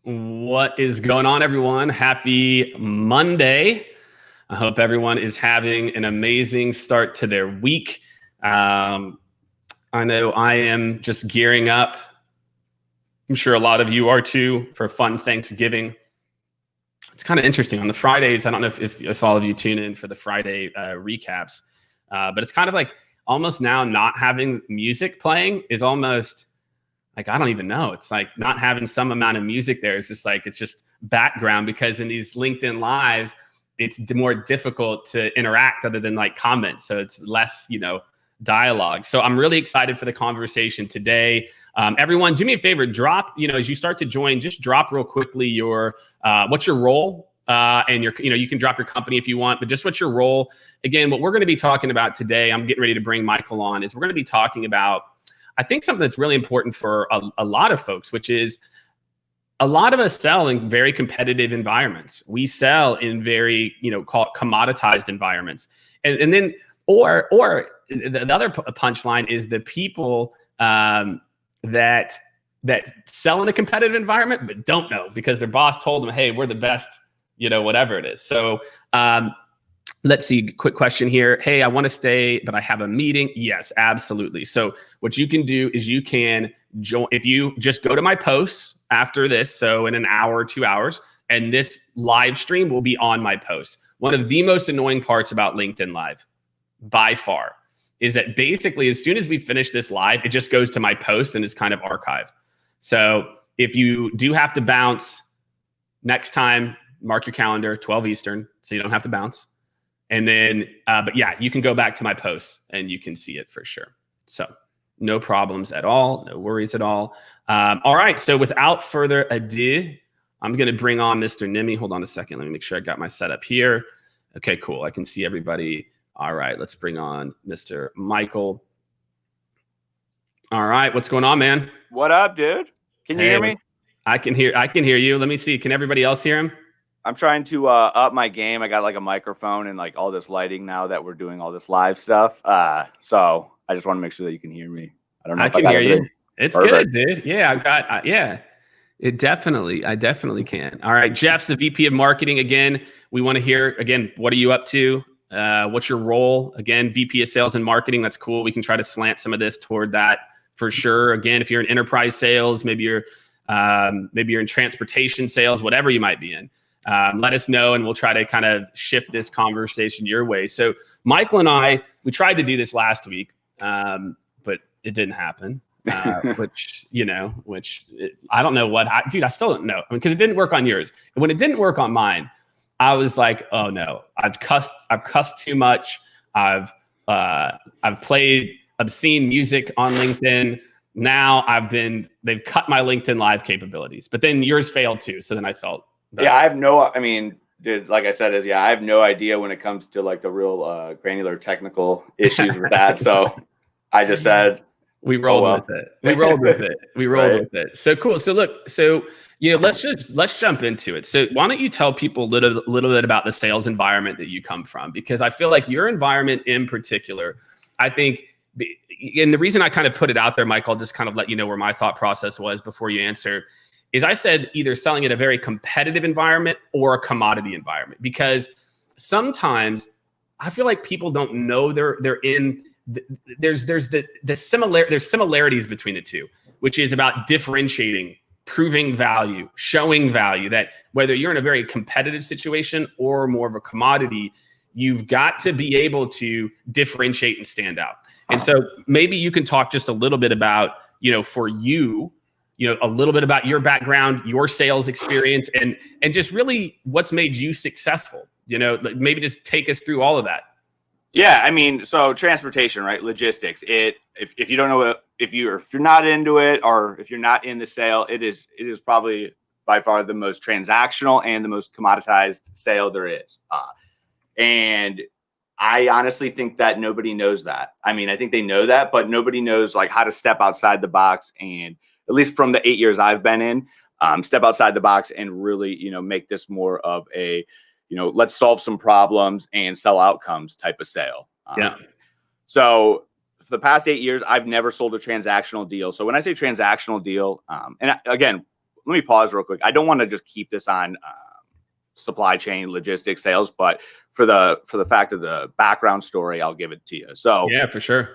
What is going on, everyone? Happy Monday. I hope everyone is having an amazing start to their week. I know I am just gearing up. I'm sure a lot of you are too, for fun Thanksgiving. It's kind of interesting on the Fridays. I don't know if all of you tune in for the Friday recaps, but it's kind of like almost now not having music playing is almost like, I don't even know. It's like not having some amount of music there is just like, it's just background, because in these LinkedIn lives, it's more difficult to interact other than like comments. So it's less, dialogue. So I'm really excited for the conversation today. Everyone, do me a favor, drop, as you start to join, just drop real quickly your, what's your role? And you can drop your company if you want, but just what's your role? Again, what we're going to be talking about today, I'm getting ready to bring Michael on, is we're going to be talking about, I think, something that's really important for a lot of folks, which is a lot of us sell in very competitive environments. We sell in very, call it commoditized environments. And then, or the other punchline is the people that sell in a competitive environment, but don't know because their boss told them, hey, we're the best, whatever it is. So let's see, quick question here. Hey, I want to stay, but I have a meeting. Yes, absolutely. So what you can do is you can join, if you just go to my posts after this, so in an hour or 2 hours, and this live stream will be on my posts. One of the most annoying parts about LinkedIn Live, by far, is that basically as soon as we finish this live, it just goes to my post and is kind of archived. So if you do have to bounce next time, mark your calendar, 12 Eastern, so you don't have to bounce. And then, but yeah, you can go back to my posts and you can see it for sure. So no problems at all, no worries at all. All right, so without further ado, I'm gonna bring on Mr. Neme. Hold on a second, let me make sure I got my setup here. Okay, cool, I can see everybody. All right, let's bring on Mr. Michael. All right, what's going on, man? What up, dude? Can you hear me? I can hear you. Let me see, can everybody else hear him? I'm trying to up my game. I got like a microphone and like all this lighting now that we're doing all this live stuff. So I just want to make sure that you can hear me. I don't know. I can hear you. It's perfect. Good, dude. Yeah, I've got, yeah. I definitely can. All right, Jeff's the VP of Marketing. Again, we want to hear, again, what are you up to? What's your role? Again, VP of Sales and Marketing. That's cool. We can try to slant some of this toward that for sure. Again, if you're in enterprise sales, maybe you're in transportation sales, whatever you might be in. Let us know and we'll try to kind of shift this conversation your way. So Michael and I, we tried to do this last week, but it didn't happen. Which I don't know what, dude, I still don't know. I mean, because it didn't work on yours. And when it didn't work on mine, I was like, oh no, I've cussed too much. I've played obscene music on LinkedIn. Now they've cut my LinkedIn Live capabilities, but then yours failed too. So then I felt better. Yeah, dude, like I said, I have no idea when it comes to like the real granular technical issues with that. So I just said, we rolled with it. We rolled with it. So cool. So look, let's jump into it. So why don't you tell people a little bit about the sales environment that you come from? Because I feel like your environment in particular, I think, and the reason I kind of put it out there, Mike, I'll just kind of let you know where my thought process was before you answer, is I said either selling in a very competitive environment or a commodity environment. Because sometimes I feel like people don't know they're in. There's similarities between the two, which is about differentiating, proving value, showing value, that whether you're in a very competitive situation or more of a commodity, you've got to be able to differentiate and stand out. And so maybe you can talk just a little bit about, for you, a little bit about your background, your sales experience, and just really what's made you successful. Maybe just take us through all of that. Yeah, so transportation, right? Logistics. If you don't know if you're not into it, or if you're not in the sale, it is probably by far the most transactional and the most commoditized sale there is. And I honestly think that nobody knows that. I think they know that, but nobody knows like how to step outside the box, and at least from the 8 years I've been in, step outside the box and really, make this more of a, let's solve some problems and sell outcomes type of sale. Yeah. So for the past 8 years, I've never sold a transactional deal. So when I say transactional deal, and again, let me pause real quick. I don't want to just keep this on supply chain, logistics, sales, but for the fact of the background story, I'll give it to you. So yeah, for sure.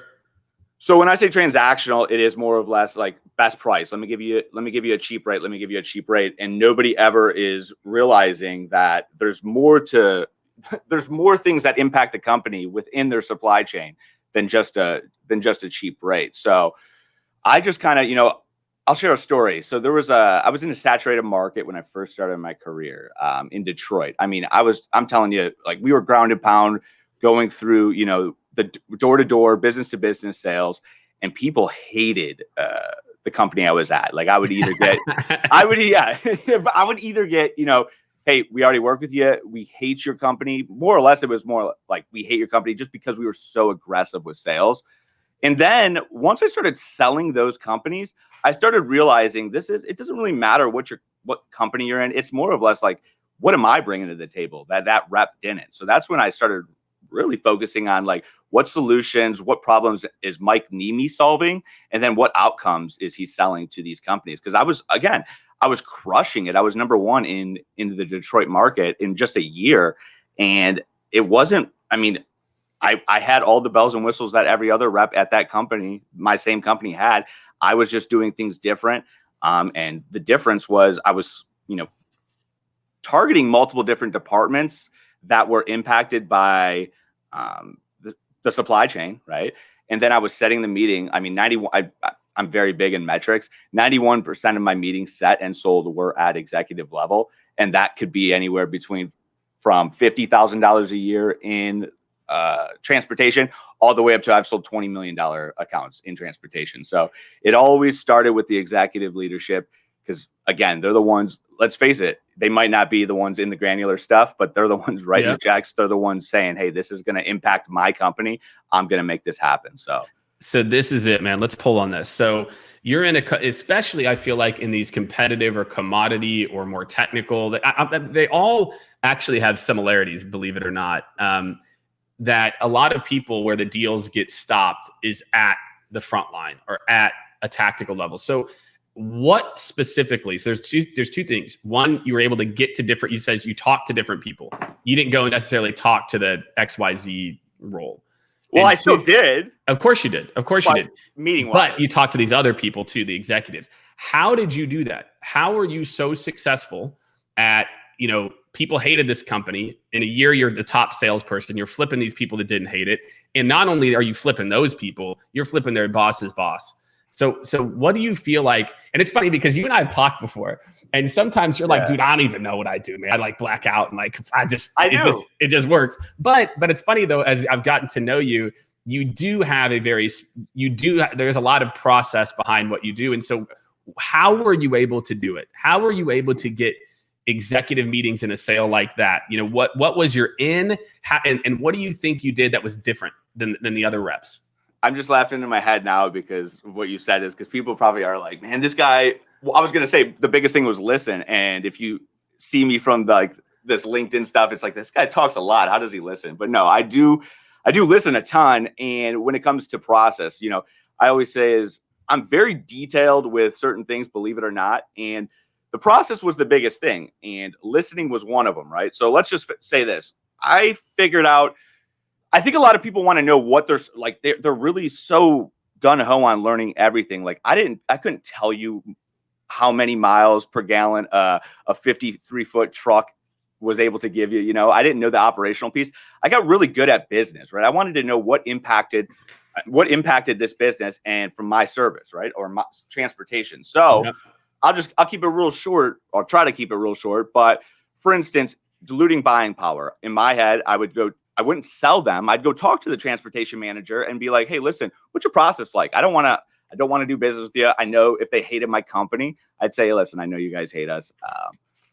So when I say transactional, it is more or less like best price. Let me give you a cheap rate. Let me give you a cheap rate. And nobody ever is realizing that there's more things that impact the company within their supply chain than just a cheap rate. So I just kind of, I'll share a story. So I was in a saturated market when I first started my career in Detroit. I mean, I'm telling you, like, we were ground and pound going through, the door-to-door, business-to-business sales, and people hated the company I was at. Like, I would either get, I would either get, hey, we already work with you. We hate your company. More or less, it was more like we hate your company just because we were so aggressive with sales. And then once I started selling those companies, I started realizing it doesn't really matter what company you're in. It's more or less like, what am I bringing to the table that rep didn't? So that's when I started really focusing on, like, what solutions, what problems is Mike Neme solving, and then what outcomes is he selling to these companies? Because I was crushing it. I was number one in the Detroit market in just a year, and it wasn't. I mean, I had all the bells and whistles that every other rep at that company, my same company, had. I was just doing things different, and the difference was I was, targeting multiple different departments that were impacted by the supply chain, right? And then I was setting the meeting. I mean, I'm very big in metrics. 91% of my meetings set and sold were at executive level, and that could be anywhere from $50,000 a year in transportation all the way up to I've sold $20 million accounts in transportation. So it always started with the executive leadership, because again, they're the ones, let's face it, they might not be the ones in the granular stuff, but they're the ones writing the checks. They're the ones saying, hey, this is going to impact my company. I'm going to make this happen. So this is it, man. Let's pull on this. So you're especially I feel like in these competitive or commodity or more technical, they all actually have similarities, believe it or not. That a lot of people where the deals get stopped is at the front line or at a tactical level. So what specifically? So there's two things. One, you were able to get to different. You says you talked to different people. You didn't go and necessarily talk to the XYZ role. Well, I still did. Of course you did. Of course you did. Meeting, but you talked to these other people too, the executives. How did you do that? How are you so successful at, people hated this company. In a year, you're the top salesperson. You're flipping these people that didn't hate it. And not only are you flipping those people, you're flipping their boss's boss. So what do you feel like? And it's funny because you and I have talked before, and sometimes you're like, dude, I don't even know what I do, man. I like black out and like, it just works. But it's funny though, as I've gotten to know you, there's a lot of process behind what you do. And so how were you able to do it? How were you able to get executive meetings in a sale like that? What was your and what do you think you did that was different than the other reps? I'm just laughing in my head now because of what you said, is because people probably are like, man, this guy, I was going to say the biggest thing was listen. And if you see me from this LinkedIn stuff, it's like, this guy talks a lot. How does he listen? But no, I do listen a ton. And when it comes to process, I always say is I'm very detailed with certain things, believe it or not. And the process was the biggest thing. And listening was one of them, right? So let's just say this. I figured out, I think a lot of people want to know what they're like. They're really so gun ho on learning everything. Like I couldn't tell you how many miles per gallon a 53-foot truck was able to give you. I didn't know the operational piece. I got really good at business, right? I wanted to know what impacted this business and from my service, right? Or my transportation. So I'll keep it real short. I'll try to keep it real short. But for instance, diluting buying power. In my head, I wouldn't sell them. I'd go talk to the transportation manager and be like, hey, listen, what's your process like? I don't want to do business with you. I know if they hated my company, I'd say, listen, I know you guys hate us.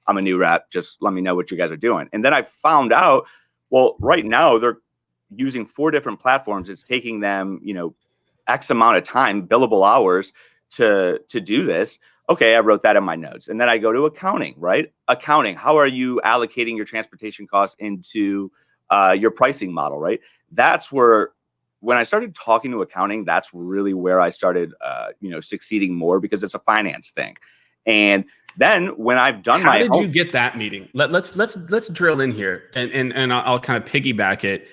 I'm a new rep. Just let me know what you guys are doing. And then I found out, well, right now they're using 4 different platforms. It's taking them, X amount of time, billable hours to do this. Okay, I wrote that in my notes. And then I go to accounting, right? Accounting, how are you allocating your transportation costs into your pricing model, right? That's where, when I started talking to accounting, that's really where I started, succeeding more, because it's a finance thing. And Then when I've done How my did you get that meeting? Let's drill in here, and I'll kind of piggyback it.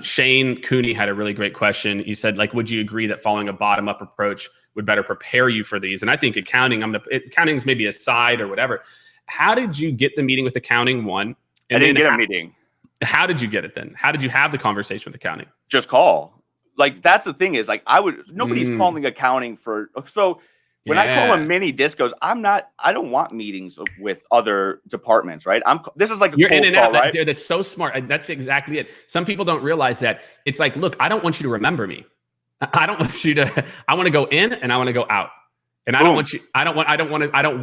Shane Cooney had a really great question. He said, like, would you agree that following a bottom-up approach would better prepare you for these? And I think accounting is maybe a side or whatever. How did you get the meeting with accounting, one? I didn't get a meeting. How did you get it then? How did you have the conversation with accounting? Just call. Like, that's the thing is, like, nobody's calling accounting for, so when I call them mini discos, I don't want meetings with other departments, right? This is like you're in and out, right? Dude, that's so smart. That's exactly it. Some people don't realize that. It's like, look, I don't want you to remember me. I don't want you to, I want to go in and I want to go out. And I don't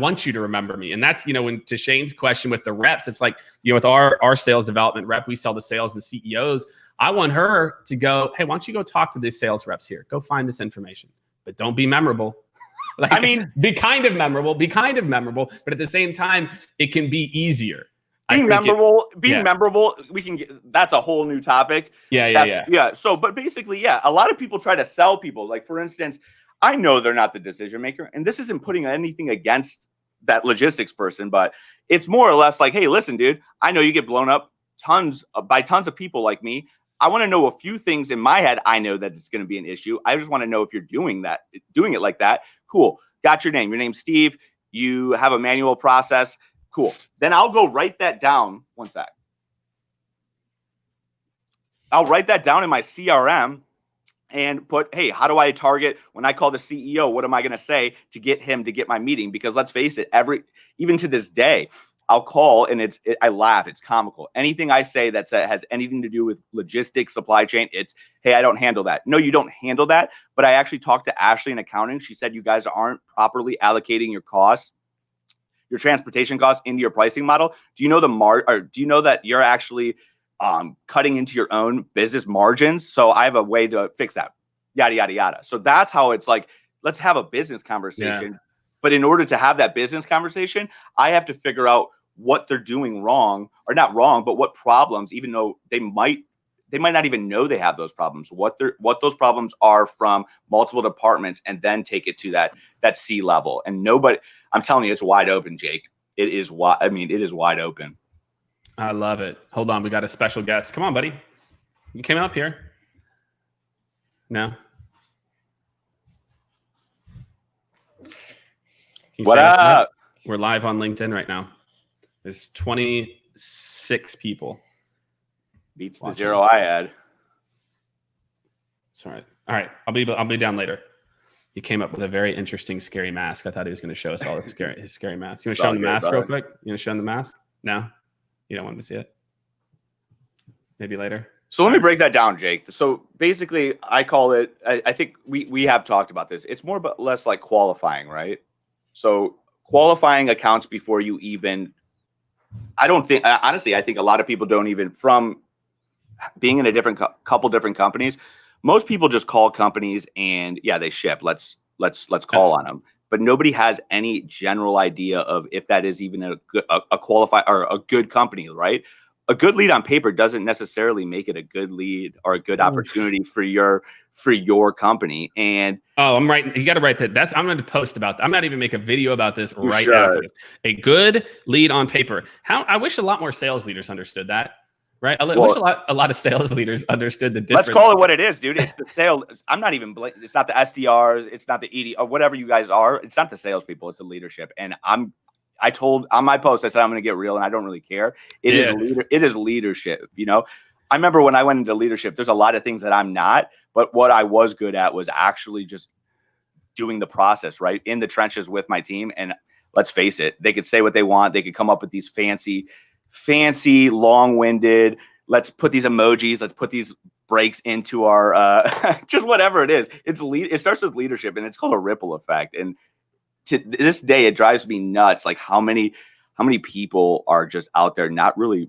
want you to remember me. And that's, when to Shane's question with the reps, it's like, with our sales development rep, we sell the sales and CEOs. I want her to go, hey, why don't you go talk to these sales reps here? Go find this information, but don't be memorable. Be kind of memorable, but at the same time, it can be easier. Being memorable, we can get, that's a whole new topic. Yeah. So, but basically, a lot of people try to sell people. Like, for instance, I know they're not the decision maker, and this isn't putting anything against that logistics person, but it's more or less like, hey, listen, dude, I know you get blown up by tons of people like me. I want to know a few things in my head. I know that it's going to be an issue. I just want to know if you're doing it like that. Cool. Got your name. Your name's Steve. You have a manual process. Cool. Then I'll go write that down. One sec. I'll write that down in my CRM and put, hey, how do I target when I call the CEO? What am I going to say to get him to get my meeting? Because let's face it, even to this day, I'll call and I laugh. It's comical. Anything I say that has anything to do with logistics, supply chain, it's, hey, I don't handle that. No, you don't handle that. But I actually talked to Ashley in accounting. She said you guys aren't properly allocating your costs, your transportation costs into your pricing model. Do you know do you know that you're actually cutting into your own business margins? So I have a way to fix that. Yada, yada, yada. So that's how it's like, let's have a business conversation. Yeah. But in order to have that business conversation, I have to figure out what they're doing wrong, or not wrong, but what problems, even though they might not even know they have those problems, what those problems are from multiple departments, and then take it to that C level. And I'm telling you, it's wide open, Jake. It is wide open. I love it. Hold on. We got a special guest. Come on, buddy. You came up here. No. What up? We're live on LinkedIn right now. There's 26 people. Beats the zero I had. It's all right. All right. I'll be down later. He came up with a very interesting, scary mask. I thought he was going to show us all his scary mask. You want to show him the mask real quick? You want to show him the mask? No? You don't want him to see it? Maybe later? So let me break that down, Jake. So basically, I call it, I think we have talked about this. It's more but less like qualifying, right? So qualifying accounts before you even, honestly, I think a lot of people don't even, from being in a couple different companies, most people just call companies and they ship. Let's call on them. But nobody has any general idea of if that is even a qualified or a good company, right? A good lead on paper doesn't necessarily make it a good lead or a good opportunity for your company. And I'm right. You got to write that. I'm going to post about that. I'm not even make a video about this right after this. A good lead on paper. I wish a lot more sales leaders understood that. Right. I wish a lot of sales leaders understood the difference. Let's call it what it is, dude. It's the sale. I'm not even. It's not the SDRs. It's not the ED or whatever you guys are. It's not the salespeople. It's the leadership. And I told on my post, I said I'm going to get real, and I don't really care. It is leadership. I remember when I went into leadership. There's a lot of things that I'm not, but what I was good at was actually just doing the process, right, in the trenches with my team. And let's face it, they could say what they want. They could come up with these fancy, long-winded, let's put these emojis, let's put these breaks into our just whatever it is. It starts with leadership, and it's called a ripple effect. And to this day, it drives me nuts, like how many people are just out there not really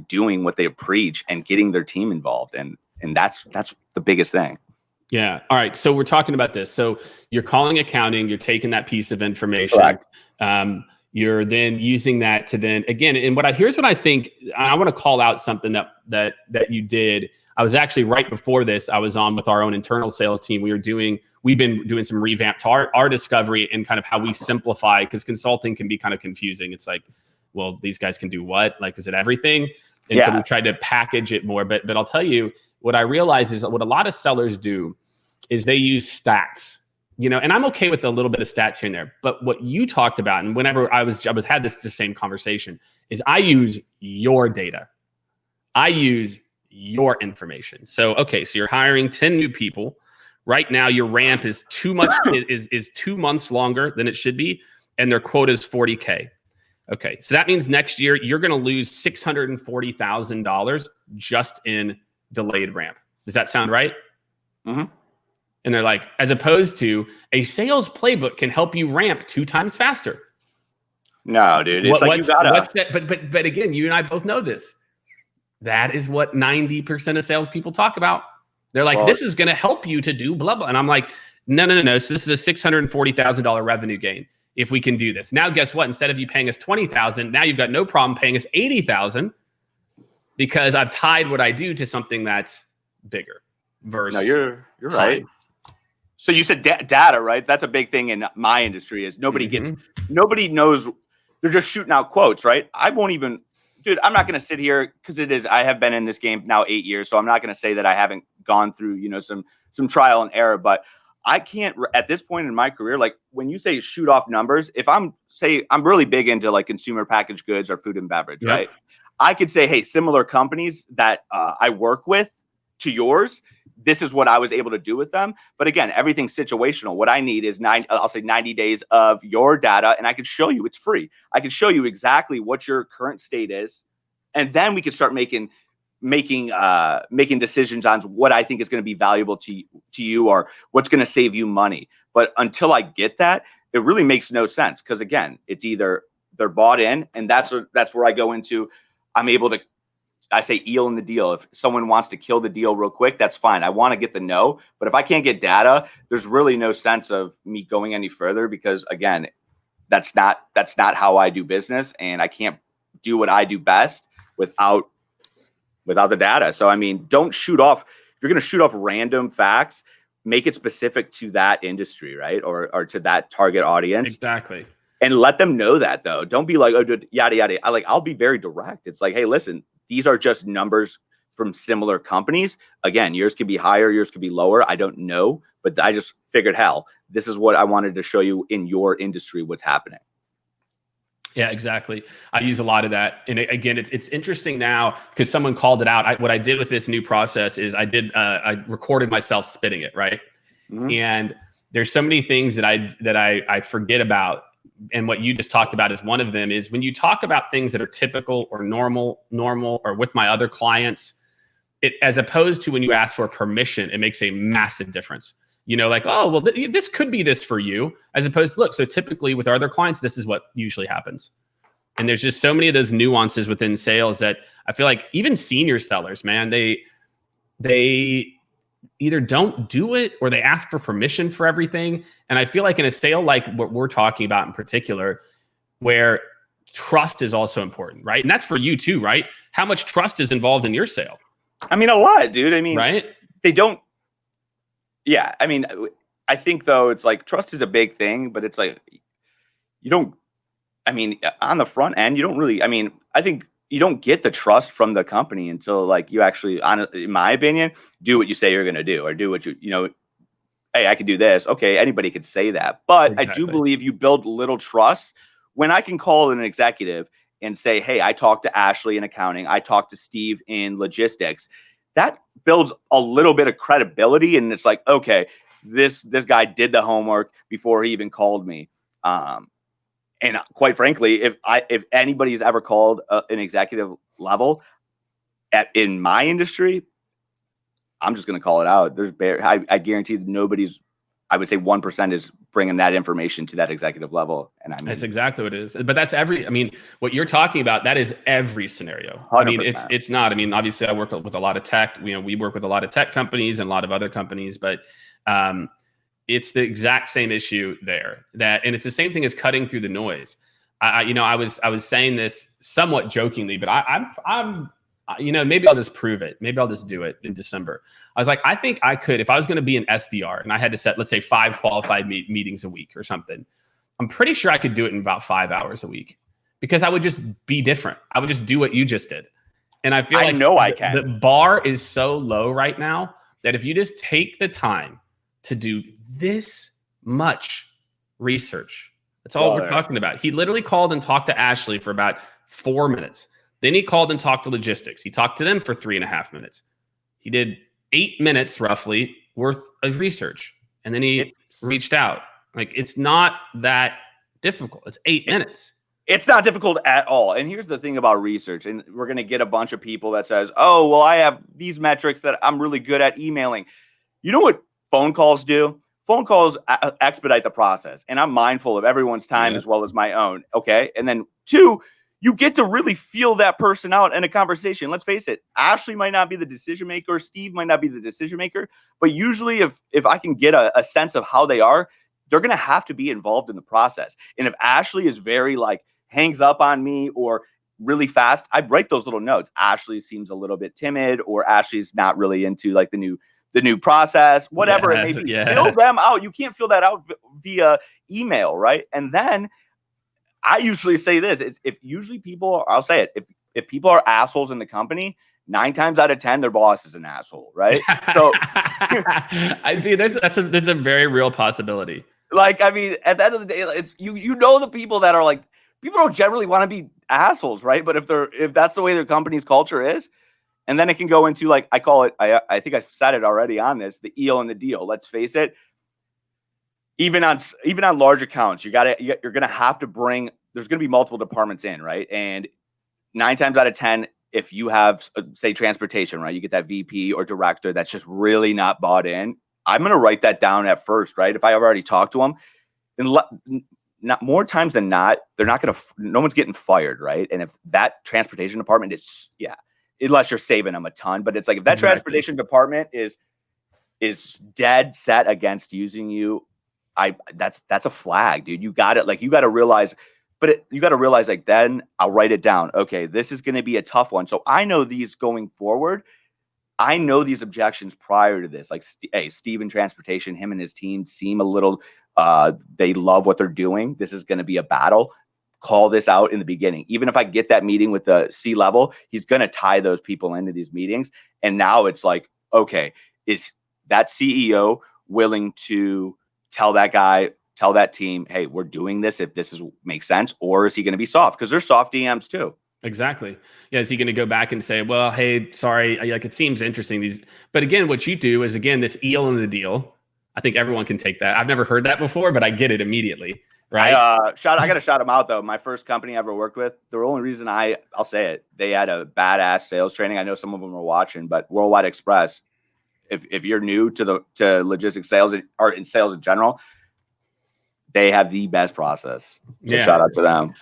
doing what they preach and getting their team involved. And that's the biggest thing. Yeah. All right. So we're talking about this. So you're calling accounting, you're taking that piece of information. Correct. You're then using that to then again, and here's what I think. I want to call out something that you did. I was actually right before this, I was on with our own internal sales team. We've been doing some revamp to our discovery and kind of how we simplify, because consulting can be kind of confusing. It's like, well, these guys can do what? Like, is it everything? And so we tried to package it more. But I'll tell you, what I realize is what a lot of sellers do is they use stats, and I'm okay with a little bit of stats here and there. But what you talked about, and whenever I had this the same conversation, is I use your data. I use your information. So, okay, so you're hiring 10 new people. Right now, your ramp is 2 months longer than it should be, and their quota is 40K. Okay, so that means next year you're going to lose $640,000 just in delayed ramp. Does that sound right? Mm-hmm. And they're like, as opposed to a sales playbook can help you ramp 2 times faster. No, dude, it's like you gotta. What's that? But again, you and I both know this. That is what 90% of salespeople talk about. They're like, this is going to help you to do blah blah, and I'm like, no. So this is a $640,000 revenue gain if we can do this. Now, guess what? Instead of you paying us $20,000, now you've got no problem paying us $80,000 because I've tied what I do to something that's bigger. Versus no, you're right. So you said data, right? That's a big thing in my industry. Is nobody knows. They're just shooting out quotes, right? I won't even. Dude, I'm not going to sit here because I have been in this game now 8 years. So I'm not going to say that I haven't gone through, some trial and error, but I can't at this point in my career, like when you say shoot off numbers, if I'm really big into like consumer packaged goods or food and beverage, right? I could say, hey, similar companies that I work with to yours, this is what I was able to do with them. But again, everything's situational. What I need is 90 days of your data, and I can show you it's free. I can show you exactly what your current state is, and then we can start making decisions on what I think is going to be valuable to you or what's going to save you money. But until I get that, it really makes no sense, because again, it's either they're bought in, and that's where I go into. I'm able to. I say eel in the deal. If someone wants to kill the deal real quick, that's fine. I want to get the no, but if I can't get data, there's really no sense of me going any further, because again, that's not how I do business, and I can't do what I do best without the data. So I mean, don't shoot off. If you're going to shoot off random facts, make it specific to that industry, right? Or to that target audience. Exactly. And let them know that, though. Don't be like, oh, dude, yada yada. I'll be very direct. It's like, hey, listen, these are just numbers from similar companies. Again, yours could be higher, yours could be lower. I don't know, but I just figured, hell, this is what I wanted to show you in your industry, what's happening. Yeah, exactly. I use a lot of that. And again, it's interesting now because someone called it out. What I did with this new process is I recorded myself spitting it, right? Mm-hmm. And there's so many things that I forget about. And what you just talked about is one of them. Is when you talk about things that are typical or normal, or with my other clients, it, as opposed to when you ask for permission, it makes a massive difference. Like, oh, well, this could be this for you, as opposed to, look, so typically with our other clients, this is what usually happens. And there's just so many of those nuances within sales that I feel like even senior sellers, man, they either don't do it or they ask for permission for everything. And I feel like in a sale like what we're talking about in particular, where trust is also important, right? And that's for you too, right? How much trust is involved in your sale? I mean, a lot, dude. I mean, right? They don't. Yeah, I mean, I think though it's like trust is a big thing, but it's like you don't. I mean, on the front end, you don't really. I mean, I think you don't get the trust from the company until like you actually, in my opinion, do what you say you're going to do, or do what hey, I can do this. Okay, anybody could say that, but exactly. I do believe you build little trust when I can call an executive and say, hey, I talked to Ashley in accounting, I talked to Steve in logistics. That builds a little bit of credibility, and it's like, okay, this guy did the homework before he even called me. And quite frankly, if anybody's ever called an executive level in my industry, I'm just going to call it out. I guarantee that nobody's. I would say 1% is bringing that information to that executive level, and I mean that's exactly what it is. But that's what you're talking about. That is every scenario. 100%. I mean, it's not. I mean, obviously, I work with a lot of tech. We work with a lot of tech companies and a lot of other companies, but it's the exact same issue there. And it's the same thing as cutting through the noise. I was saying this somewhat jokingly, but I'm maybe I'll just prove it. Maybe I'll just do it in December. I was like, I think I could, if I was going to be an SDR and I had to set, let's say 5 qualified meetings a week or something, I'm pretty sure I could do it in about 5 hours a week because I would just be different. I would just do what you just did. And I feel the bar is so low right now that if you just take the time to do this much research, that's all we're talking about. He literally called and talked to Ashley for about 4 minutes. Then he called and talked to logistics. He talked to them for 3.5 minutes. He did 8 minutes roughly worth of research. And then he reached out. Like, it's not that difficult. It's 8 minutes. It's not difficult at all. And here's the thing about research. And we're going to get a bunch of people that says, oh, well, I have these metrics that I'm really good at emailing. You know what phone calls do? Phone calls expedite the process. And I'm mindful of everyone's time as well as my own. Okay. And then 2, you get to really feel that person out in a conversation. Let's face it. Ashley might not be the decision maker. Steve might not be the decision maker. But usually if I can get a sense of how they are, they're going to have to be involved in the process. And if Ashley is very hangs up on me or really fast, I write those little notes. Ashley seems a little bit timid, or Ashley's not really into the new process, whatever it may be. Fill them out. You can't fill that out via email, right? And then I usually say this: if usually people, I'll say it, if people are assholes in the company, 9 times out of 10, their boss is an asshole, right? So, that's a very real possibility. I mean, at the end of the day, it's the people that are people don't generally want to be assholes, right? But if that's the way their company's culture is, and then it can go into I call it, I think I've said it already on this, the eel and the deal. Let's face it, even on large accounts, you're gonna have to bring. There's gonna be multiple departments in, right? And 9 times out of 10, if you have say transportation, right, you get that VP or director that's just really not bought in. I'm gonna write that down at first, right? If I already talked to them, and not more times than not, no one's getting fired, right? And if that transportation department is, unless you're saving them a ton, but it's if that transportation department is dead set against using you, that's a flag, dude. You got it. You got to realize, then I'll write it down. Okay, this is going to be a tough one. So I know these going forward. I know these objections prior to this. Hey, Steve in transportation, him and his team seem a little, they love what they're doing. This is going to be a battle. Call this out in the beginning. Even if I get that meeting with the C-level, he's going to tie those people into these meetings. And now it's okay, is that CEO willing to tell that guy, tell that team, hey, we're doing this if this makes sense? Or is he going to be soft? Because there's soft DMs too. Exactly. Yeah. Is he going to go back and say, well, hey, sorry, it seems interesting. But again, what you do is, this eel in the deal. I think everyone can take that. I've never heard that before, but I get it immediately. Right. I got to shout them out though. My first company I ever worked with, the only reason I'll say it, they had a badass sales training. I know some of them were watching, but Worldwide Express, if you're new to logistics sales or in sales in general, they have the best process. So shout out to them.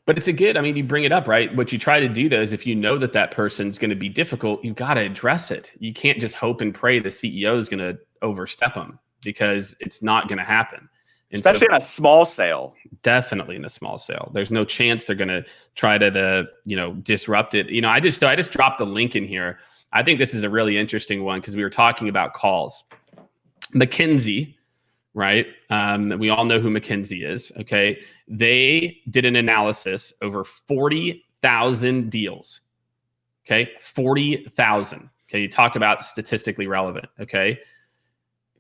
But it's you bring it up, right? What you try to do though is if you know that person's going to be difficult, you've got to address it. You can't just hope and pray the CEO is going to overstep them, because it's not going to happen. Especially in a small sale. Definitely in a small sale. There's no chance they're going to try to disrupt it. I just dropped the link in here. I think this is a really interesting one because we were talking about calls. McKinsey, right? We all know who McKinsey is. Okay. They did an analysis over 40,000 deals. Okay. 40,000. Okay. You talk about statistically relevant. Okay.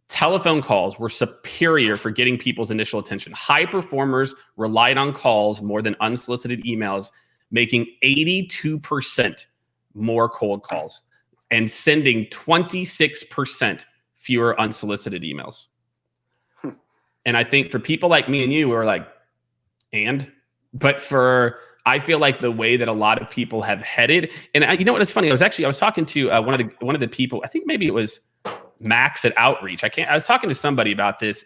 Telephone calls were superior for getting people's initial attention. High performers relied on calls more than unsolicited emails, making 82% more cold calls and sending 26% fewer unsolicited emails. And I think for people like me and you who are I feel like the way that a lot of people have headed, and you know what is funny? I was talking to one of the people, I think maybe it was Max at Outreach. I was talking to somebody about this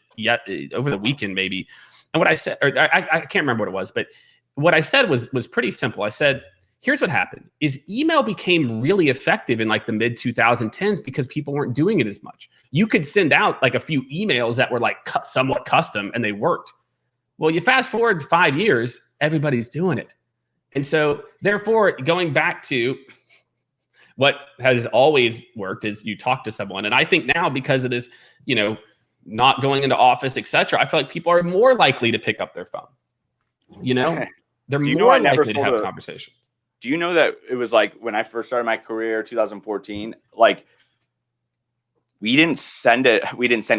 over the weekend maybe. And what I said, or I can't remember what it was, but what I said was pretty simple. I said, here's what happened is email became really effective in the mid 2010s because people weren't doing it as much. You could send out a few emails that were somewhat custom and they worked. Well, you fast forward 5 years, everybody's doing it. And so therefore, going back to What has always worked is you talk to someone. And I think now, because of this, not going into office, etc., I feel like people are more likely to pick up their phone. They're more likely to have conversation. Do you know that it was like when I first started my career, 2014, like we didn't send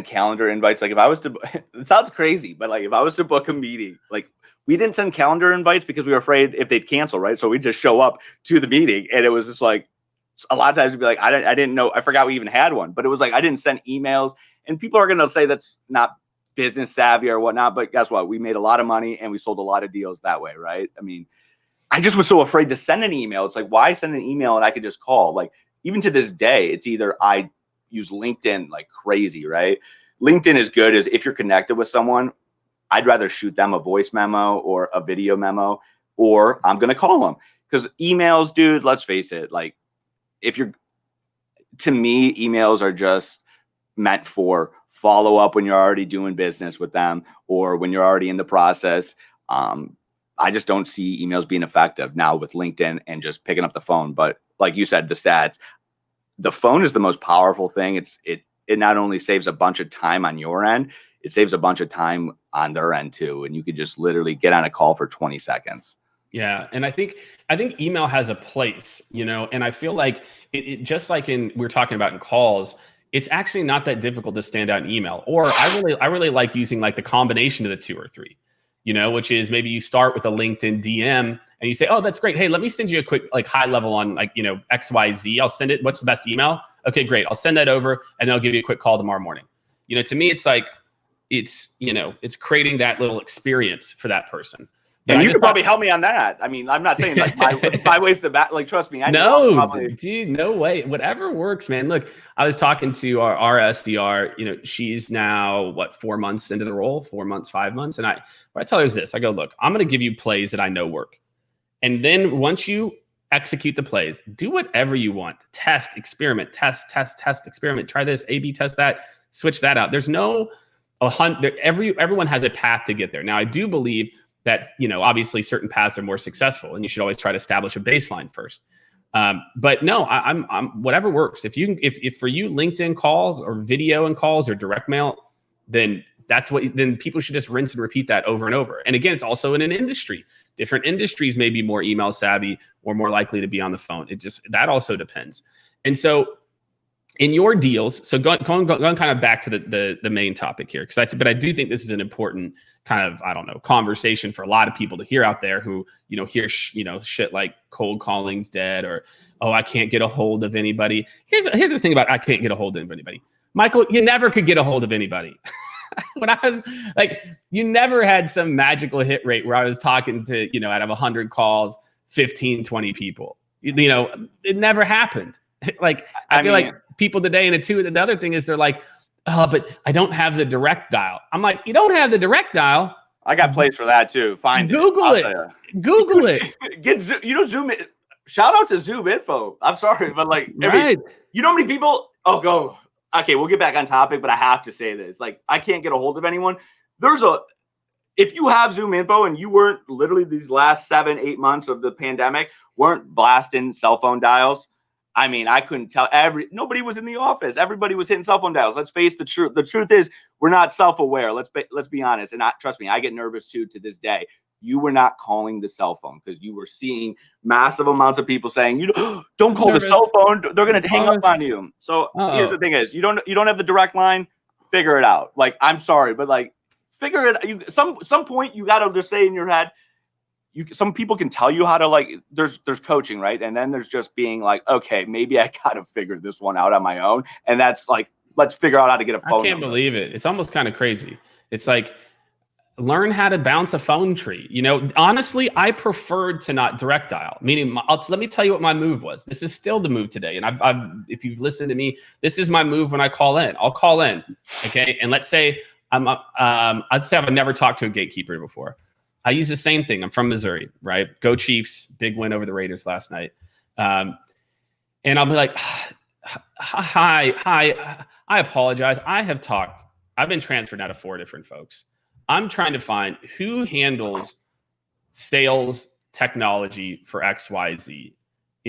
calendar invites. Like if I was to, it sounds crazy, but like if I was to book a meeting, like we didn't send calendar invites because we were afraid if they'd cancel, right? So we just show up to the meeting, and it was just like, a lot of times we'd be like, I didn't know, I forgot we even had one, but it was like, I didn't send emails, and people are going to say that's not business savvy or whatnot, but guess what? We made a lot of money and we sold a lot of deals that way, right? I mean, I just was so afraid to send an email. It's like, why send an email and I could just call? Like, even to this day, it's either I use LinkedIn like crazy, right? LinkedIn is good as if you're connected with someone, I'd rather shoot them a voice memo or a video memo, or I'm going to call them. Because emails, dude, let's face it, like to me, emails are just meant for follow up when you're already doing business with them or when you're already in the process. I just don't see emails being effective now with LinkedIn and just picking up the phone. But like you said, the stats, the phone is the most powerful thing. It not only saves a bunch of time on your end, it saves a bunch of time on their end too. And you could just literally get on a call for 20 seconds. Yeah. And I think email has a place, and I feel like it just like we're talking about in calls, it's actually not that difficult to stand out in email. Or I really like using like the combination of the 2 or 3. Which is maybe you start with a LinkedIn DM and you say, oh, that's great. Hey, let me send you a quick, like high level on like, XYZ. I'll send it. What's the best email? Okay, great. I'll send that over and then I'll give you a quick call tomorrow morning. To me, it's like, it's creating that little experience for that person. But and you could probably help me on that. I mean, I'm not saying like my way's the best. Like, trust me. Dude, no way. Whatever works, man. Look, I was talking to our SDR. She's now 4 months into the role, 4 months, 5 months, and what I tell her is this: I go, look, I'm going to give you plays that I know work, and then once you execute the plays, do whatever you want. Test, experiment, test, experiment. Try this, A/B test that, switch that out. There's no everyone has a path to get there. Now, I do believe that, obviously certain paths are more successful and you should always try to establish a baseline first. But no, I'm whatever works. If for you LinkedIn calls or video and calls or direct mail, then then people should just rinse and repeat that over and over. And again, it's also in an industry. Different industries may be more email savvy or more likely to be on the phone. That also depends. And so in your deals, so going kind of back to the main topic here, but I do think this is an important kind of, conversation for a lot of people to hear out there who, hear, shit like cold calling's dead or, oh, I can't get a hold of anybody. Here's the thing about I can't get a hold of anybody. Michael, you never could get a hold of anybody. When I was like, you never had some magical hit rate where I was talking to, out of 100 calls, 15, 20 people. It never happened. Like, I feel like people today, and the other thing is they're like, oh, but I don't have the direct dial. I'm like, you don't have the direct dial? I got plays for that too. Google it. Google it. Get Zoom. Shout out to Zoom Info. I'm sorry, but like, right. How many people? Oh, go. Okay, we'll get back on topic, but I have to say this. Like, I can't get a hold of anyone. If you have Zoom Info and you weren't literally these last 7-8 months of the pandemic, weren't blasting cell phone dials, I mean, I couldn't tell. Nobody was in the office. Everybody was hitting cell phone dials. Let's face the truth. The truth is, we're not self-aware. Let's be honest. And trust me, I get nervous too to this day. You were not calling the cell phone because you were seeing massive amounts of people saying, don't call the cell phone. They're going to hang up on you. So here's the thing: is you don't have the direct line. Figure it out. Like, I'm sorry, but like, figure it. Some point you got to just say in your head. Some people can tell you how to, like, there's coaching, right? And then there's just being like, okay, maybe I got to figure this one out on my own. And that's like, let's figure out how to get a phone. I can't believe it. It's almost kind of crazy. It's like, learn how to bounce a phone tree. Honestly, I preferred to not direct dial, meaning let me tell you what my move was. This is still the move today. And I've if you've listened to me, this is my move when I call in. I'll call in. Okay. And let's say I've never talked to a gatekeeper before. I use the same thing. I'm from Missouri, right? Go Chiefs, big win over the Raiders last night. And I'll be like, hi, I apologize. I've been transferred now to 4 different folks. I'm trying to find who handles sales technology for XYZ.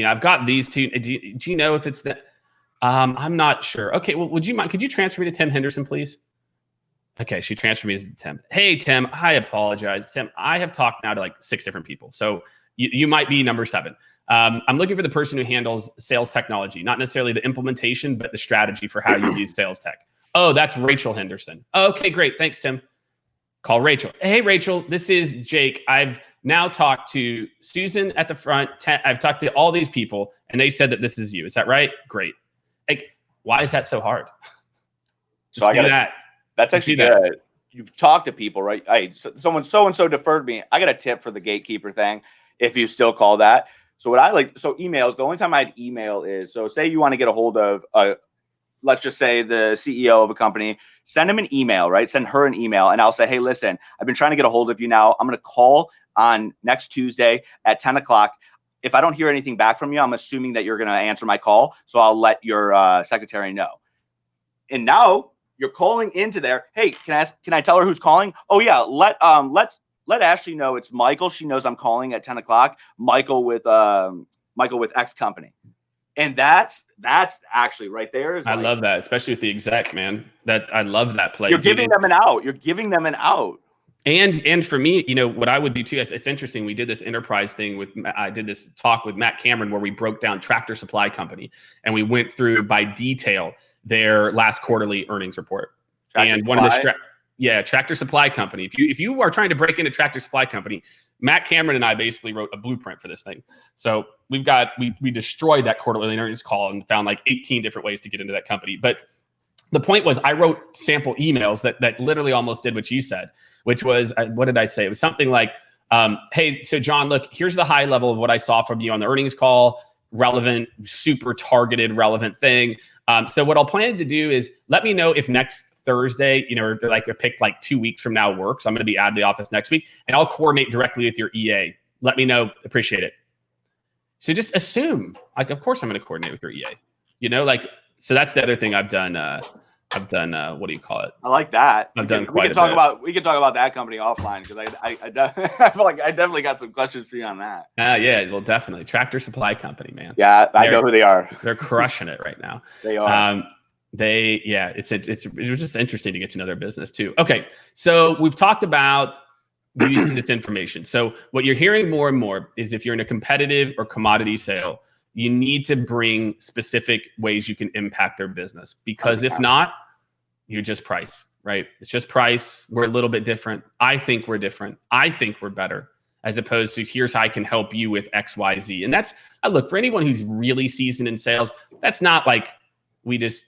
I've got these two. Do you know if it's that? I'm not sure. Okay, well, would you mind? Could you transfer me to Tim Henderson, please? Okay, she transferred me to Tim. Hey, Tim, I apologize. Tim, I have talked now to like 6 different people. So you might be number 7. I'm looking for the person who handles sales technology, not necessarily the implementation, but the strategy for how you use sales tech. Oh, that's Rachel Henderson. Okay, great. Thanks, Tim. Call Rachel. Hey, Rachel, this is Jake. I've now talked to Susan at the front. I've talked to all these people, and they said that this is you. Is that right? Great. Like, why is that so hard? Just do that. That's actually good. You've talked to people, right? Hey, someone so-and-so deferred me. I got a tip for the gatekeeper thing, if you still call that. So what I like, so emails, the only time I'd email is, so say you want to get a hold of, let's just say the CEO of a company, send him an email, right? Send her an email. And I'll say, hey, listen, I've been trying to get a hold of you now. I'm going to call on next Tuesday at 10 o'clock. If I don't hear anything back from you, I'm assuming that you're going to answer my call. So I'll let your secretary know. And now you're calling into there. Hey, can I tell her who's calling? Oh yeah. Let Ashley know it's Michael. She knows I'm calling at 10 o'clock. Michael with X company. And that's actually right there. I love that, especially with the exec, man. I love that play. You're giving them an out. You're giving them an out. And for me, what I would do too, it's interesting. We did this enterprise thing I did this talk with Matt Cameron where we broke down Tractor Supply Company and we went through by detail their last quarterly earnings report. Tractor Supply Company. If you are trying to break into Tractor Supply Company, Matt Cameron and I basically wrote a blueprint for this thing. So we destroyed that quarterly earnings call and found like 18 different ways to get into that company. But the point was I wrote sample emails that literally almost did what you said, which was, what did I say? It was something like, hey, so John, look, here's the high level of what I saw from you on the earnings call, relevant, super targeted, relevant thing. So what I'll plan to do is let me know if next Thursday, or like pick like 2 weeks from now works. I'm going to be out of the office next week and I'll coordinate directly with your EA. Let me know. Appreciate it. So just assume, like, of course I'm going to coordinate with your EA, so that's the other thing I've done. What do you call it? I like that. We can talk about that company offline because I feel like I definitely got some questions for you on that. Yeah, well, definitely. Tractor Supply Company, man. Yeah, I know who they are. They're crushing it right now. They are. It was just interesting to get to know their business too. Okay, so we've talked about using this information. So what you're hearing more and more is if you're in a competitive or commodity sale, you need to bring specific ways you can impact their business, because if not, you're just price, right? It's just price. We're a little bit different. I think we're different. I think we're better, as opposed to here's how I can help you with X, Y, Z. And that's, look, for anyone who's really seasoned in sales, that's not like we just,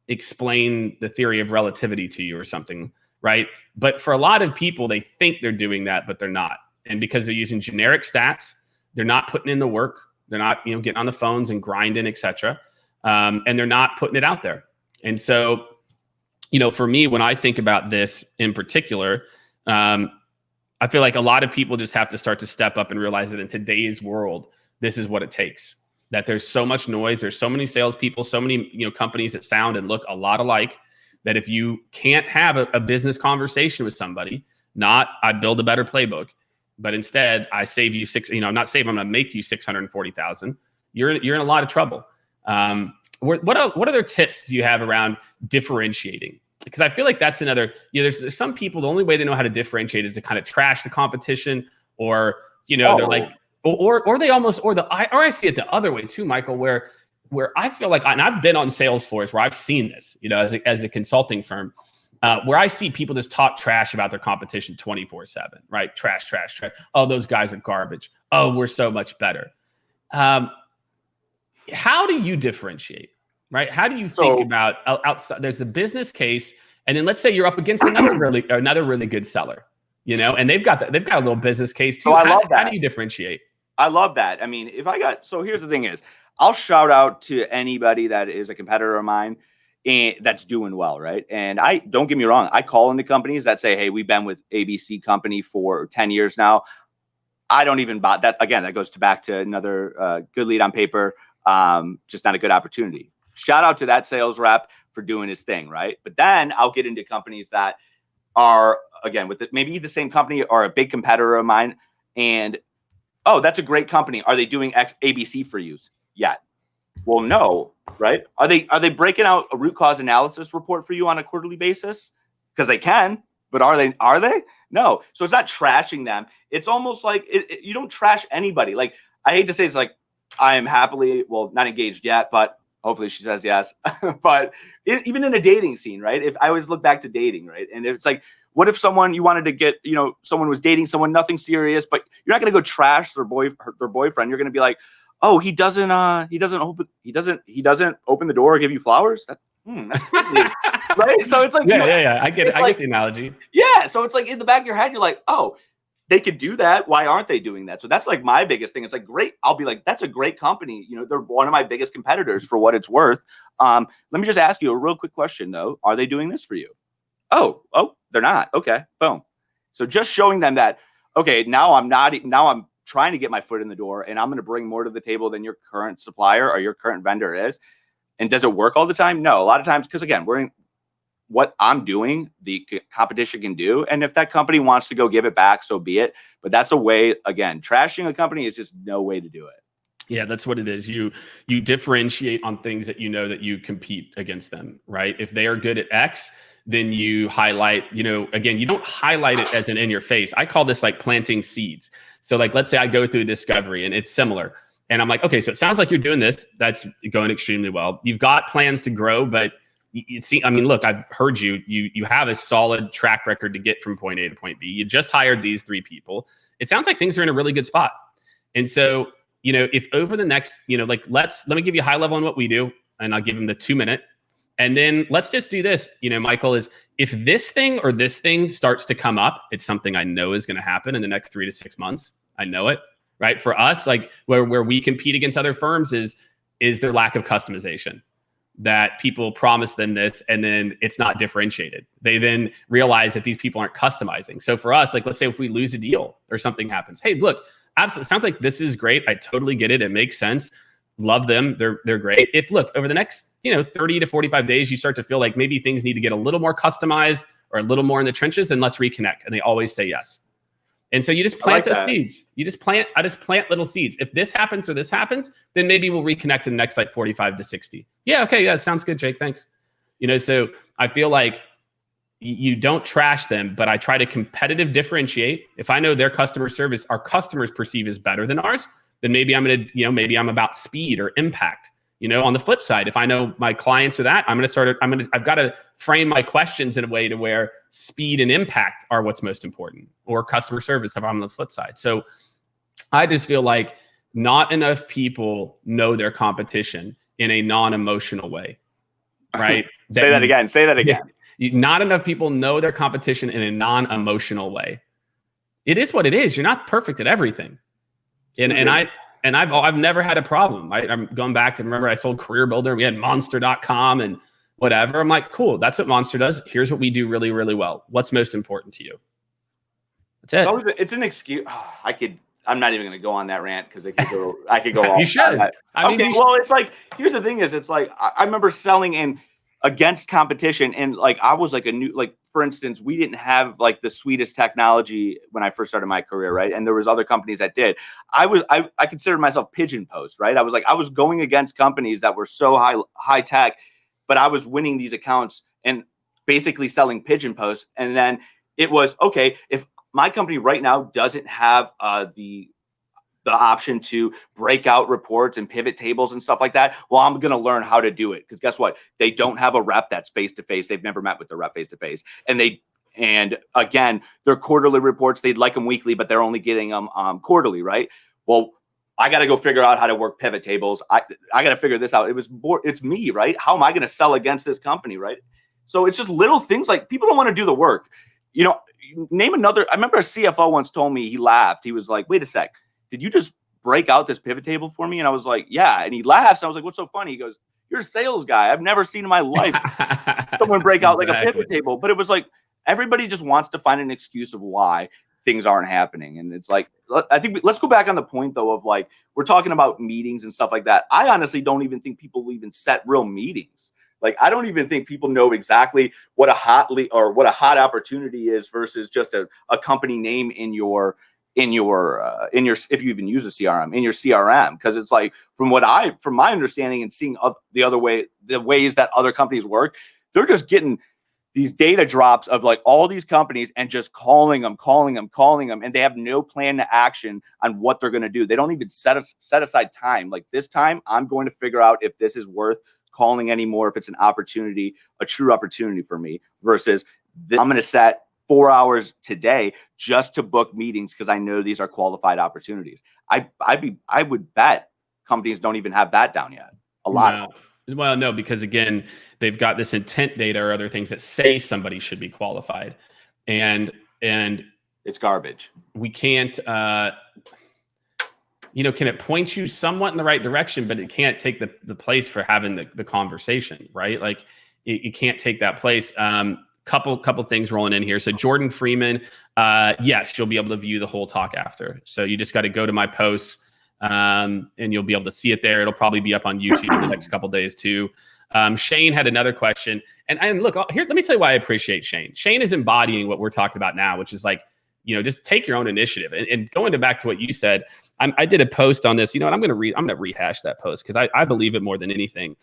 explain the theory of relativity to you or something, right? But for a lot of people, they think they're doing that, but they're not. And because they're using generic stats, they're not putting in the work. They're not, getting on the phones and grinding, et cetera. And they're not putting it out there. And so, for me, when I think about this in particular, I feel like a lot of people just have to start to step up and realize that in today's world, this is what it takes. That there's so much noise. There's so many salespeople, so many, companies that sound and look a lot alike, that if you can't have a business conversation with somebody, not I build a better playbook, but instead I save you I'm going to make you 640,000. You're in a lot of trouble. What other tips do you have around differentiating? Because I feel like that's another, there's some people, the only way they know how to differentiate is to kind of trash the competition, or, they're like, or they almost, or I see it the other way too, Michael, where I feel like, and I've been on Salesforce where I've seen this, as a consulting firm, where I see people just talk trash about their competition 24/7, right? Trash. Oh, those guys are garbage. Oh, we're so much better. How do you differentiate, right? How do you think about outside? There's the business case, and then let's say you're up against another really good seller, and they've got a little business case too. So I love that. How do you differentiate? I love that. I mean, so here's the thing is, I'll shout out to anybody that is a competitor of mine and that's doing well, right? And don't get me wrong, I call into companies that say, hey, we've been with ABC company for 10 years now. I don't even buy that. Again, that goes back to another good lead on paper, just not a good opportunity. Shout out to that sales rep for doing his thing, right? But then I'll get into companies that are, again, maybe the same company or a big competitor of mine, and oh, that's a great company. Are they doing X, ABC for you yet? Well, no, right? Are they breaking out a root cause analysis report for you on a quarterly basis? Because they can, but are they? No. So it's not trashing them. It's almost like you don't trash anybody. Like, I hate to say, it's like, I am happily, well, not engaged yet, but hopefully she says yes. But even in a dating scene, right? If I always look back to dating, right? And it's like, what if someone you wanted to get, someone was dating someone, nothing serious, but you're not going to go trash their boyfriend. You're going to be like, oh, he doesn't open the door or give you flowers. That's crazy. Right? So it's like, yeah. I get it. I get the analogy. Yeah. So it's like in the back of your head, you're like, oh, they could do that. Why aren't they doing that? So that's like my biggest thing. It's like, great. I'll be like, that's a great company. They're one of my biggest competitors for what it's worth. Let me just ask you a real quick question though. Are they doing this for you? Oh, they're not. Okay. Boom. So just showing them that, okay, now I'm trying to get my foot in the door and I'm going to bring more to the table than your current supplier or your current vendor is. And does it work all the time? No, a lot of times, because again, we're in what I'm doing, the competition can do. And if that company wants to go give it back, so be it. But that's a way, again, trashing a company is just no way to do it. Yeah, that's what it is. You differentiate on things that that you compete against them, right? If they are good at X, then you highlight, again, you don't highlight it as an in your face. I call this like planting seeds. So like, let's say I go through a discovery and it's similar. And I'm like, okay, so it sounds like you're doing this. That's going extremely well. You've got plans to grow, but look, I've heard you have a solid track record to get from point A to point B. You just hired these 3 people. It sounds like things are in a really good spot. And so, if over the next, like, let me give you a high level on what we do, and I'll give them the 2-minute. And then let's just do this, Michael, is if this thing or this thing starts to come up, it's something I know is going to happen in the next 3 to 6 months. I know it, right? For us, like where we compete against other firms is their lack of customization, that people promise them this and then it's not differentiated. They then realize that these people aren't customizing. So for us, like, let's say if we lose a deal or something happens, hey, look, absolutely, sounds like this is great. I totally get it. It makes sense. Love them. They're great. If look, over the next, 30 to 45 days, you start to feel like maybe things need to get a little more customized or a little more in the trenches, and let's reconnect. And they always say yes. And so you just plant those seeds. I just plant little seeds. If this happens or this happens, then maybe we'll reconnect in the next like 45 to 60. Yeah. Okay. Yeah. Sounds good, Jake. Thanks. So I feel like you don't trash them, but I try to competitive differentiate. If I know their customer service, our customers perceive is better than ours, then maybe I'm going to, maybe I'm about speed or impact. On the flip side, if I know my clients are that, I've got to frame my questions in a way to where speed and impact are what's most important, or customer service if I'm on the flip side. So I just feel like not enough people know their competition in a non-emotional way, right? Say that again. Not enough people know their competition in a non-emotional way. It is what it is. You're not perfect at everything. And I've never had a problem. I'm going back to, remember I sold Career Builder. We had Monster.com and whatever. I'm like, cool, that's what Monster does. Here's what we do really, really well. What's most important to you? That's it. It's an excuse. I'm not even going to go on that rant because I could go on. You should. Well, it's like, here's the thing is, it's like, I remember selling in against competition. And like, I was like for instance, we didn't have like the sweetest technology when I first started my career. Right. And there was other companies that did. I considered myself pigeon post, right? I was going against companies that were so high tech, but I was winning these accounts and basically selling pigeon post. And then it was, okay, if my company right now doesn't have the option to break out reports and pivot tables and stuff like that, well, I'm going to learn how to do it. Because guess what? They don't have a rep that's face-to-face. They've never met with the rep face-to-face. And again, their quarterly reports, they'd like them weekly, but they're only getting them quarterly, right? Well, I got to go figure out how to work pivot tables. I got to figure this out. It's me, right? How am I going to sell against this company, right? So it's just little things, like people don't want to do the work. Name another. I remember a CFO once told me, he laughed. He was like, wait a sec. Did you just break out this pivot table for me? And I was like, yeah. And he laughs. I was like, what's so funny? He goes, you're a sales guy. I've never seen in my life someone break out like a pivot table. But it was like, everybody just wants to find an excuse of why things aren't happening. And it's like, I think let's go back on the point though, of like, we're talking about meetings and stuff like that. I honestly don't even think people even set real meetings. Like, I don't even think people know exactly what a hot opportunity is versus just a company name in your in your if you even use a CRM, in your CRM, because it's like from my understanding and seeing the ways that other companies work, they're just getting these data drops of like all these companies and just calling them, and they have no plan to action on what they're going to do. They don't even set aside time. Like, this time I'm going to figure out if this is worth calling anymore, if it's an opportunity, a true opportunity for me, versus I'm going to set 4 hours today just to book meetings because I know these are qualified opportunities. I would bet companies don't even have that down yet. A lot of them. Well, no, because again, they've got this intent data or other things that say somebody should be qualified, and it's garbage. We can't, can it point you somewhat in the right direction, but it can't take the place for having the conversation, right? Like, it can't take that place. Couple things rolling in here. So Jordan Freeman, yes, you'll be able to view the whole talk after. So you just got to go to my posts. And you'll be able to see it there. It'll probably be up on YouTube in the next couple of days too. Shane had another question, and look here. Let me tell you why I appreciate Shane. Shane is embodying what we're talking about now, which is like, just take your own initiative. And going back to what you said, I did a post on this. You know what? I'm going to rehash that post because I believe it more than anything.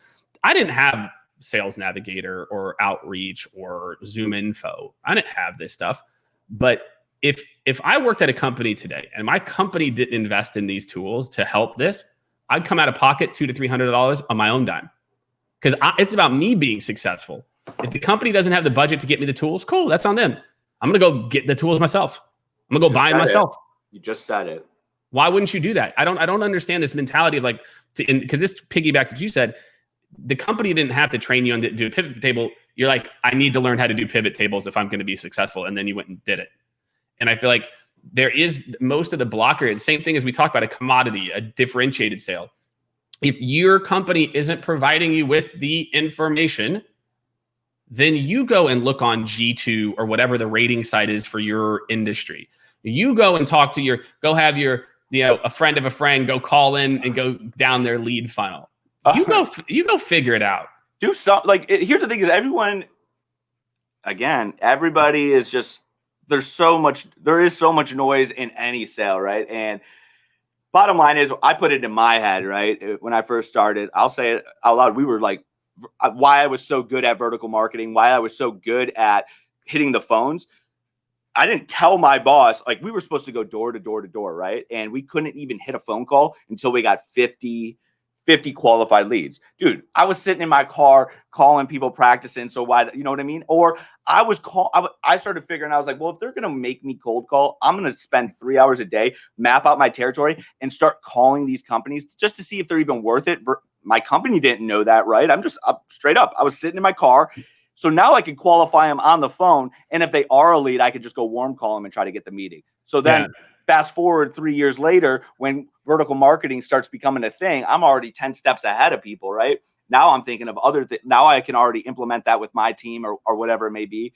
I didn't have Sales Navigator or Outreach or Zoom Info. I didn't have this stuff, but if I worked at a company today and my company didn't invest in these tools to help this, I'd come out of pocket $200 to $300 on my own dime, because it's about me being successful. If the company doesn't have the budget to get me the tools, cool, that's on them. I'm gonna go get the tools myself. I'm gonna go buy them myself. You just said it. Why wouldn't you do that? I don't understand this mentality of like, because this piggybacks what you said. The company didn't have to train you on to do a pivot table. You're like, I need to learn how to do pivot tables if I'm going to be successful, and then you went and did it. And I feel like there is most of the blocker. The same thing as we talk about a commodity, a differentiated sale. If your company isn't providing you with the information, then you go and look on G2 or whatever the rating site is for your industry. You go and talk to have your, a friend of a friend go call in and go down their lead funnel. You go figure it out. Do something. Here's the thing: is everybody is just. There is so much noise in any sale, right? And bottom line is, I put it in my head, right? When I first started, I'll say it out loud. We were like, why I was so good at vertical marketing, why I was so good at hitting the phones. I didn't tell my boss, like, we were supposed to go door to door to door, right? And we couldn't even hit a phone call until we got 50 qualified leads. Dude, I was sitting in my car calling people, practicing. So why, you know what I mean? Or I started figuring, I was like, well, if they're going to make me cold call, I'm going to spend 3 hours a day, map out my territory, and start calling these companies just to see if they're even worth it. My company didn't know that, right? I'm just straight up. I was sitting in my car. So now I can qualify them on the phone. And if they are a lead, I could just go warm call them and try to get the meeting. So then fast forward 3 years later, when vertical marketing starts becoming a thing, I'm already 10 steps ahead of people, right? Now I'm thinking of other things. Now I can already implement that with my team or whatever it may be.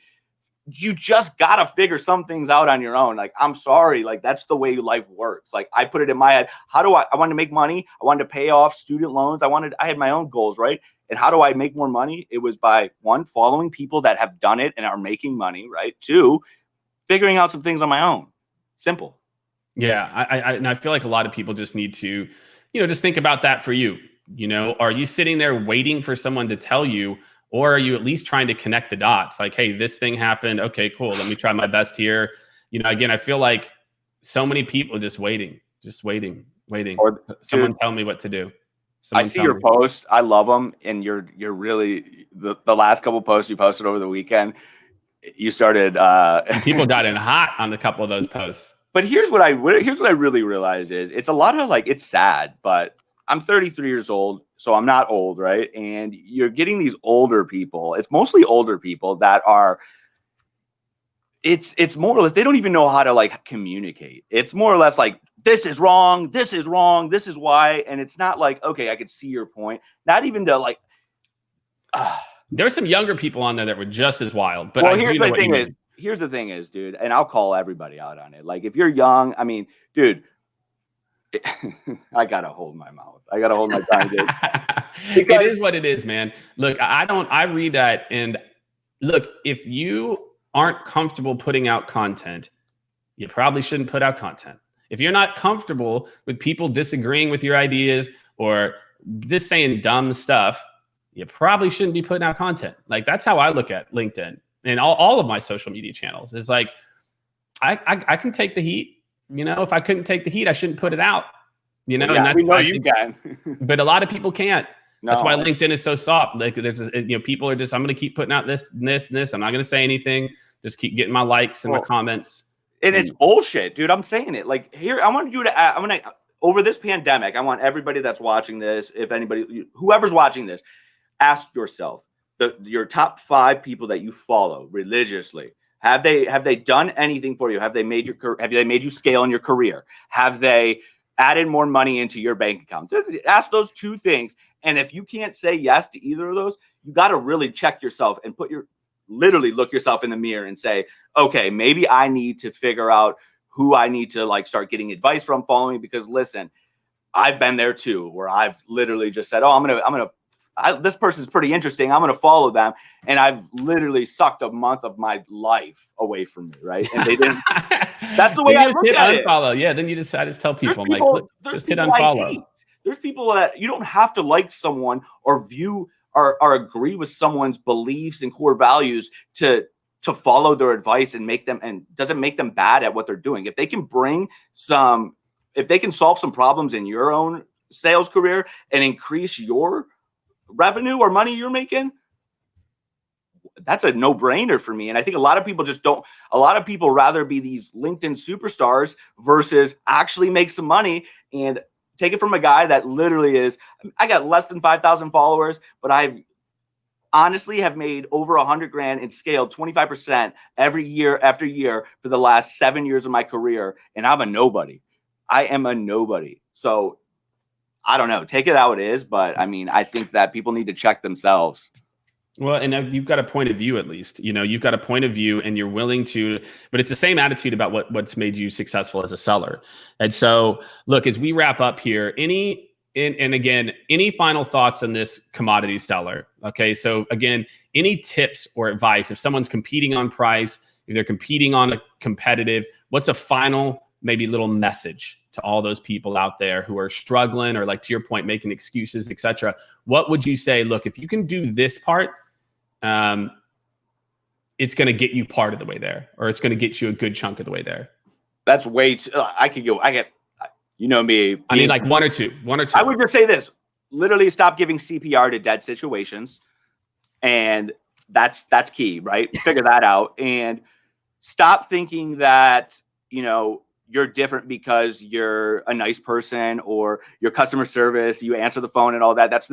You just got to figure some things out on your own. Like, I'm sorry. Like, that's the way life works. Like, I put it in my head. I wanted to make money. I wanted to pay off student loans. I had my own goals, right? And how do I make more money? It was by, one, following people that have done it and are making money, right? Two, figuring out some things on my own. Simple. Yeah. I feel like a lot of people just need to, just think about that for you. Are you sitting there waiting for someone to tell you, or are you at least trying to connect the dots? Like, hey, this thing happened. Okay, cool. Let me try my best here. Again, I feel like so many people just waiting. Or someone tell me what to do. I see your posts. I love them. And you're really, the last couple posts you posted over the weekend, you started. People got in hot on a couple of those posts. But here's what I really realized is it's a lot of it's sad, but I'm 33 years old, so I'm not old, right? And you're getting these older people. It's mostly older people that are, it's more or less, they don't even know how to communicate. It's more or less like, this is wrong, this is wrong, this is why. And it's not like, okay, I could see your point. Not even to There's some younger people on there that were just as wild. But here's the thing is, dude, and I'll call everybody out on it. Like, if you're young, I mean, dude, I gotta hold my mouth. I gotta hold my tongue, dude. It is what it is, man. Look, I read that, and look, if you aren't comfortable putting out content, you probably shouldn't put out content. If you're not comfortable with people disagreeing with your ideas or just saying dumb stuff, you probably shouldn't be putting out content. Like, that's how I look at LinkedIn and all of my social media channels. It's like, I can take the heat. You know, if I couldn't take the heat, I shouldn't put it out. You know, well, yeah, and that's, we know you can. but a lot of people can't. No. That's why LinkedIn is so soft. Like, there's, you know, people are just, I'm going to keep putting out this, and this, and this. I'm not going to say anything. Just keep getting my likes and my comments. And it's bullshit, dude. I'm saying it. Like, here, I want you to, over this pandemic, I want everybody that's watching this, if anybody, whoever's watching this, ask yourself, your top 5 people that you follow religiously, have they done anything for you? Have they made you scale in your career? Have they added more money into your bank account? Ask those 2 things. And if you can't say yes to either of those, you got to really check yourself and literally look yourself in the mirror and say, okay, maybe I need to figure out who I need to like start getting advice from, following, because listen, I've been there too, where I've literally just said, oh, this person's pretty interesting, I'm going to follow them. And I've literally sucked a month of my life away from me. Right. And they didn't, that's the way I look at it. Unfollow. Yeah. Then you decide to tell people, I'm like, just hit unfollow. There's people that you don't have to like someone or view or agree with someone's beliefs and core values to follow their advice and doesn't make them bad at what they're doing. If they can solve some problems in your own sales career and increase your revenue or money you're making, that's a no-brainer for me. And I think a lot of people rather be these LinkedIn superstars versus actually make some money. And take it from a guy that literally I got less than 5,000 followers, but I've honestly have made over $100,000 and scaled 25% every year after year for the last 7 years of my career. And I'm a nobody. I am a nobody. So I don't know, take it how it is. But I mean, I think that people need to check themselves. Well, and you've got a point of view, at least, you know, you've got a point of view and you're willing to, but it's the same attitude about what's made you successful as a seller. And so look, as we wrap up here, any final thoughts on this commodity seller? Okay. So again, any tips or advice, if someone's competing on price, if they're competing on a competitive, what's a final, maybe little message to all those people out there who are struggling or, like, to your point, making excuses, etc.? What would you say? Look, if you can do this part, it's going to get you part of the way there, or it's going to get you a good chunk of the way there. That's way too, you know me. I mean, like one or two. I would just say this, literally stop giving CPR to dead situations. And that's key, right? Figure that out and stop thinking that, you know, you're different because you're a nice person or your customer service, you answer the phone and all that. That's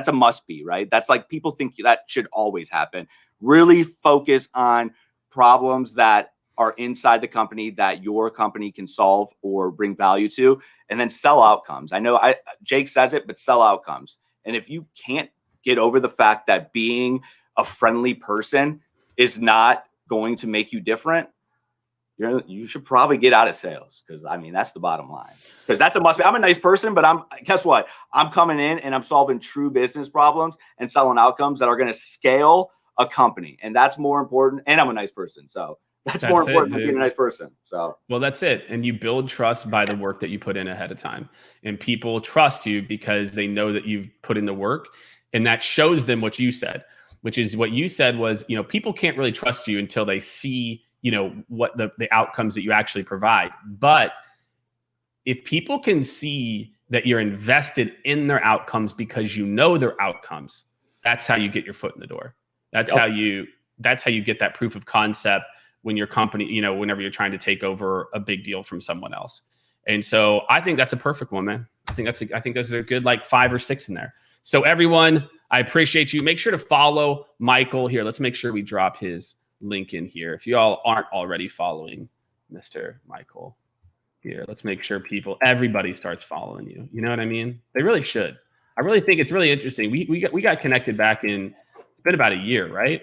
a must be, right? That's like, people think that should always happen. Really focus on problems that are inside the company that your company can solve or bring value to, and then sell outcomes. I know Jake says it, but sell outcomes. And if you can't get over the fact that being a friendly person is not going to make you different, you should probably get out of sales, because I mean, that's the bottom line. Because that's a must be. I'm a nice person, but guess what? I'm coming in and I'm solving true business problems and selling outcomes that are going to scale a company, and that's more important. And I'm a nice person, so that's more important than being a nice person. So, well, that's it. And you build trust by the work that you put in ahead of time, and people trust you because they know that you've put in the work, and that shows them what you said, which is what you said was, you know, people can't really trust you until they see, you know, what the outcomes that you actually provide. But if people can see that you're invested in their outcomes because you know their outcomes, that's how you get your foot in the door. That's how you get that proof of concept when your company, you know, whenever you're trying to take over a big deal from someone else. And so I think that's a perfect one, man. I think those are good, like 5 or 6 in there. So everyone, I appreciate you. Make sure to follow Michael here. Let's make sure we drop his link in here. If you all aren't already following Mr. Michael here, let's make sure everybody starts following you. You know what I mean? They really should. I really think it's really interesting. We got connected back in, it's been about a year, right?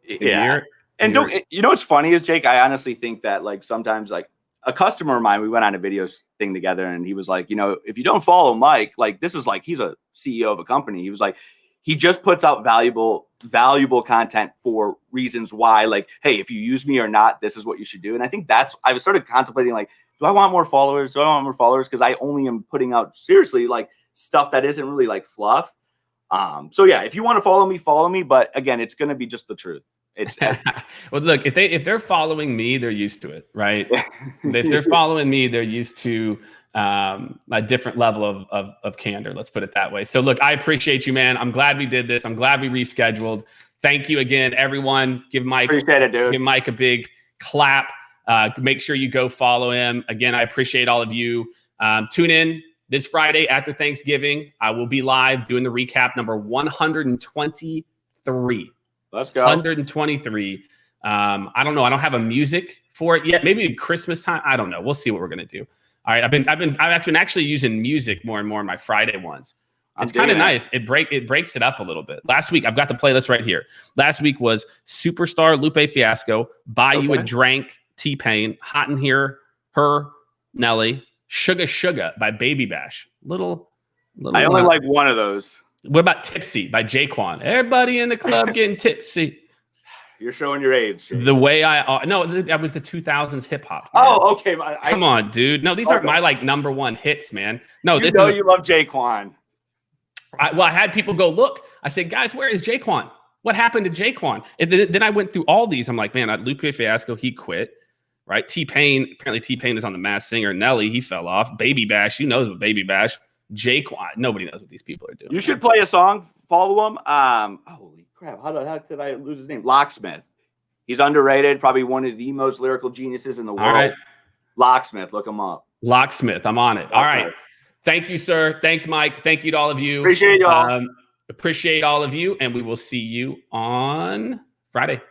Yeah. And you know what's funny is, Jake, I honestly think that, like, sometimes, like, a customer of mine, we went on a video thing together, and he was like, you know, if you don't follow Mike, like, this is like, he's a CEO of a company. He was like, he just puts out valuable valuable content for reasons why, like, hey, if you use me or not, this is what you should do. And I think I started contemplating, like, do I want more followers? Do I want more followers? Because I only am putting out seriously like stuff that isn't really like fluff. So yeah, if you want to follow me. But again, it's going to be just the truth. It's well, look, if they're following me, they're used to it, right? If they're following me, they're used to a different level of candor. Let's put it that way. So look, I appreciate you, man. I'm glad we did this. I'm glad we rescheduled. Thank you again, everyone. Give Mike a big clap. Make sure you go follow him. Again, I appreciate all of you. Tune in this Friday after Thanksgiving. I will be live doing the recap number 123. Let's go. 123. I don't know. I don't have a music for it yet. Maybe Christmas time. I don't know. We'll see what we're gonna do. All right. I've been actually using music more and more in my Friday ones. It's kind of nice. It breaks it up a little bit. Last week, I've got the playlist right here. Last week was Superstar Lupe Fiasco, Buy You a Drink, T-Pain, Hot in Here, Her, Nelly, Sugar Sugar by Baby Bash. Little I only like one of those. What about Tipsy by Jaquan? Everybody in the club getting tipsy. You're showing your age. Jake. The way that was the 2000s hip hop. Oh, okay. Come on, dude. No, these aren't my like number one hits, man. No, you love Jaquan. I had people go look. I said, guys, where is Jaquan? What happened to Jaquan? And then I went through all these. I'm like, man, Lupe Fiasco, he quit. Right? T-Pain, apparently T-Pain is on the Masked Singer. Nelly, he fell off. Baby Bash, you knows what Baby Bash. Jaquan, nobody knows what these people are doing. You should play a song, follow him. Holy crap, how the heck did I lose his name? Locksmith. He's underrated, probably one of the most lyrical geniuses in the world. All right. Locksmith, look him up. Locksmith, I'm on it. All right. Thank you, sir. Thanks, Mike. Thank you to all of you. Appreciate y'all. Appreciate all of you, and we will see you on Friday.